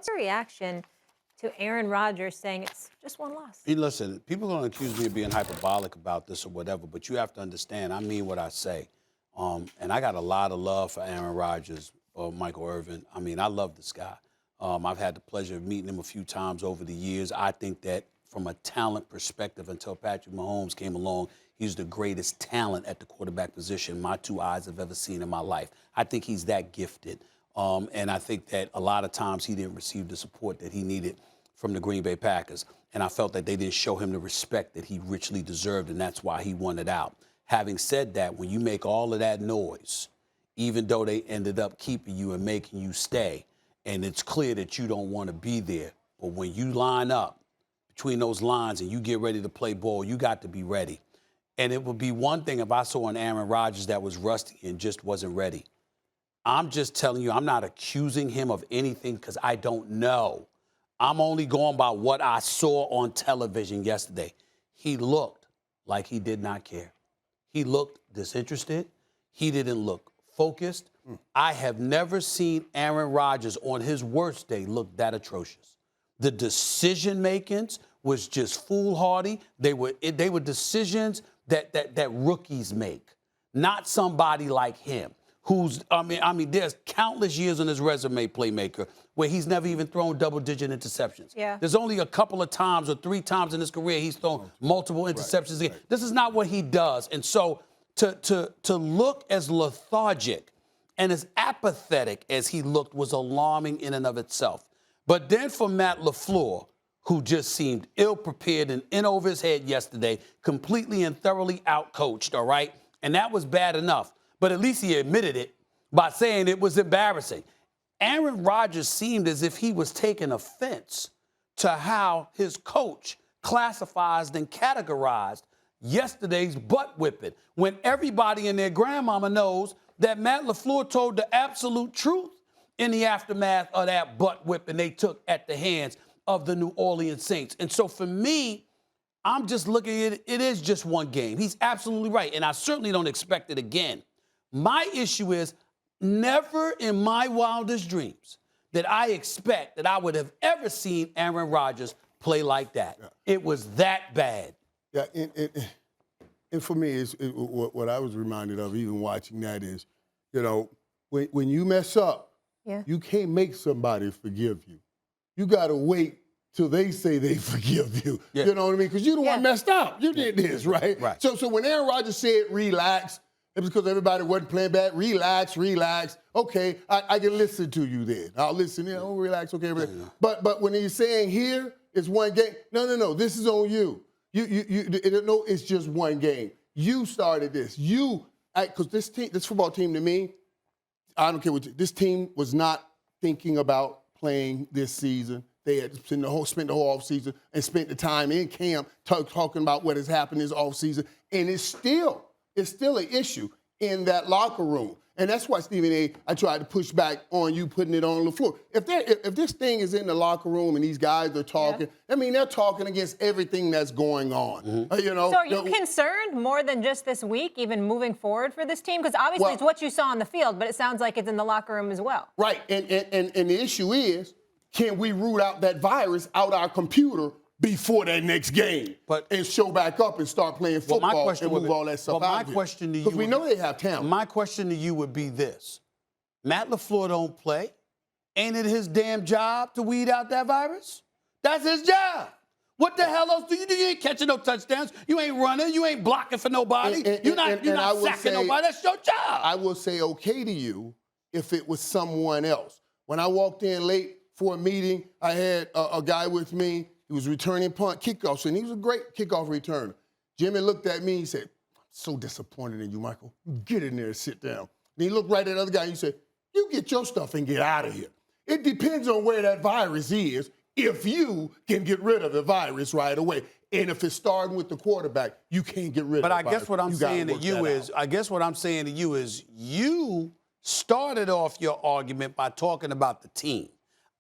What's your reaction to Aaron Rodgers saying it's just one loss? Hey, listen, people don't accuse me of being hyperbolic about this or whatever, but you have to understand, I mean what I say. And I got a lot of love for Aaron Rodgers or Michael Irvin. I mean, I love this guy. I've had the pleasure of meeting him a few times over the years. I think that from a talent perspective, until Patrick Mahomes came along, he's the greatest talent at the quarterback position my two eyes have ever seen in my life. I think he's that gifted. And I think that a lot of times he didn't receive the support that he needed from the Green Bay Packers. And I felt that they didn't show him the respect that he richly deserved, and that's why he wanted out. Having said that, when you make all of that noise, even though they ended up keeping you and making you stay, and it's clear that you don't want to be there, but when you line up between those lines and you get ready to play ball, you got to be ready. And it would be one thing if I saw an Aaron Rodgers that was rusty and just wasn't ready. I'm just telling you, I'm not accusing him of anything because I don't know. I'm only going by what I saw on television yesterday. He looked like he did not care. He looked disinterested. He didn't look focused. I have never seen Aaron Rodgers on his worst day look that atrocious. The decision-makings was just foolhardy. They were decisions that rookies make, not somebody like him. I mean, there's countless years on his resume, playmaker, where he's never even thrown double-digit interceptions. Yeah. There's only a couple of times or 3 times in his career he's thrown multiple interceptions. Right. This is not what he does. And so to look as lethargic and as apathetic as he looked was alarming in and of itself. But then for Matt LaFleur, who just seemed ill-prepared and in over his head yesterday, completely and thoroughly outcoached, all right? And that was bad enough. But at least he admitted it by saying it was embarrassing. Aaron Rodgers seemed as if he was taking offense to how his coach classified and categorized yesterday's butt whipping, when everybody and their grandmama knows that Matt LaFleur told the absolute truth in the aftermath of that butt whipping they took at the hands of the New Orleans Saints. And so for me, I'm just looking at it is just one game. He's absolutely right, and I certainly don't expect it again. My issue is never in my wildest dreams that I expect that I would have ever seen Aaron Rodgers play like that. Yeah. It was that bad. Yeah, and for me, what I was reminded of even watching that is, you know, when you mess up, you can't make somebody forgive you. You got to wait till they say they forgive you. Yeah. You know what I mean? Because you're the one messed up. You did this, right? So when Aaron Rodgers said relax, it was because everybody wasn't playing bad. Relax. Okay, I can listen to you then. I'll listen. Relax. Okay, relax. But when he's saying here, it's one game. No. This is on you. No, it's just one game. You started this. Because this football team to me, I don't care what this team was not thinking about playing this season. They had spent the whole offseason and spent the time in camp talking about what has happened this offseason, and it's still an issue in that locker room. And that's why, Stephen A., I tried to push back on you putting it on the floor. If this thing is in the locker room and these guys are talking, I mean, they're talking against everything that's going on. Mm-hmm. So are you concerned more than just this week, even moving forward for this team? Because obviously it's what you saw on the field, but it sounds like it's in the locker room as well. Right, and the issue is, can we root out that virus out our computer before that next game and show back up and start playing football and move all that stuff out my question to you, because we know they have talent. My question to you would be this. Matt LaFleur don't play. Ain't it his damn job to weed out that virus? That's his job. What the hell else do you do? You ain't catching no touchdowns. You ain't running. You ain't blocking for nobody. You're not sacking nobody. That's your job. I will say okay to you if it was someone else. When I walked in late for a meeting, I had a guy with me. He was returning kickoffs, and he was a great kickoff returner. Jimmy looked at me and he said, I'm so disappointed in you, Michael. Get in there and sit down. And he looked right at the other guy and he said, you get your stuff and get out of here. It depends on where that virus is if you can get rid of the virus right away. And if it's starting with the quarterback, you can't get rid of it. But I guess what I'm saying to you is, you started off your argument by talking about the team.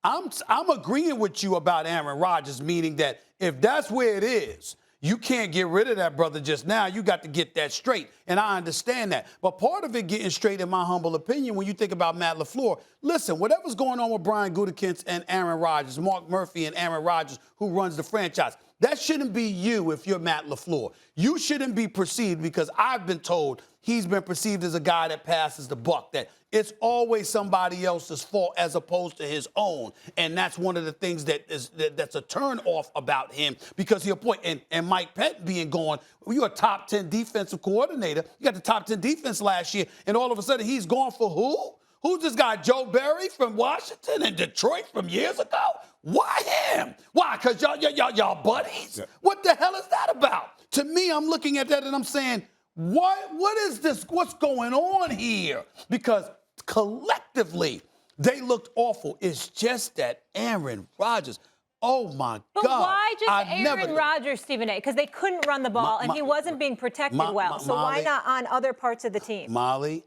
I'm agreeing with you about Aaron Rodgers, meaning that if that's where it is, You can't get rid of that brother just now. You got to get that straight, and I understand that. But part of it getting straight, in my humble opinion, when you think about Matt LaFleur, listen, whatever's going on with Brian Gutekunst and Aaron Rodgers, Mark Murphy and Aaron Rodgers, who runs the franchise, that shouldn't be you if you're Matt LaFleur. You shouldn't be perceived, because I've been told he's been perceived as a guy that passes the buck, that it's always somebody else's fault as opposed to his own. And that's one of the things that's a turn off about him, because he'll point, and Mike Pettin being gone, you're a top 10 defensive coordinator. You got the top 10 defense last year, and all of a sudden he's gone for who? Who's this guy, Joe Barry from Washington and Detroit from years ago? Why him? Why? Because y'all buddies? Yeah. What the hell is that about? To me, I'm looking at that and I'm saying, what is this? What's going on here? Because collectively, they looked awful. It's just that Aaron Rodgers, oh my God. But why just Aaron Rodgers, Stephen A? Because they couldn't run the ball and he wasn't being protected well. So why not on other parts of the team? Molly,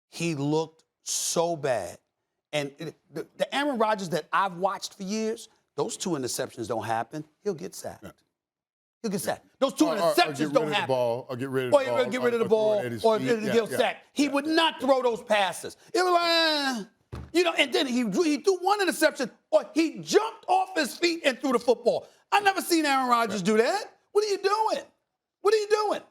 he looked so bad. And the Aaron Rodgers that I've watched for years, those 2 interceptions don't happen. He'll get sacked. He'll get sacked. Those 2 interceptions don't happen. Or get rid of the ball. Or get rid of the ball, or get sacked. He would not throw those passes. It was like, and then he threw 1 interception, or he jumped off his feet and threw the football. I never seen Aaron Rodgers do that. What are you doing? What are you doing?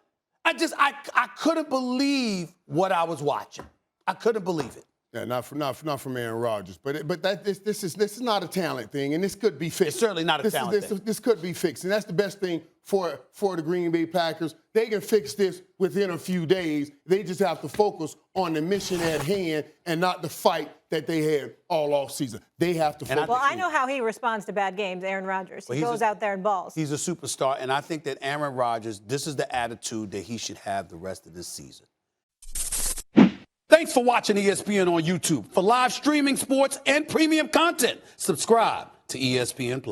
I couldn't believe what I was watching. I couldn't believe it. Yeah, not from Aaron Rodgers, but this is not a talent thing, and this could be fixed. It's certainly not a talent thing. This could be fixed, and that's the best thing for the Green Bay Packers. They can fix this within a few days. They just have to focus on the mission at hand and not the fight that they had all offseason. They have to focus. Well, I know how he responds to bad games, Aaron Rodgers. He goes out there and balls. He's a superstar, and I think that Aaron Rodgers, this is the attitude that he should have the rest of this season. Thanks for watching ESPN on YouTube. For live streaming, sports, and premium content, subscribe to ESPN+.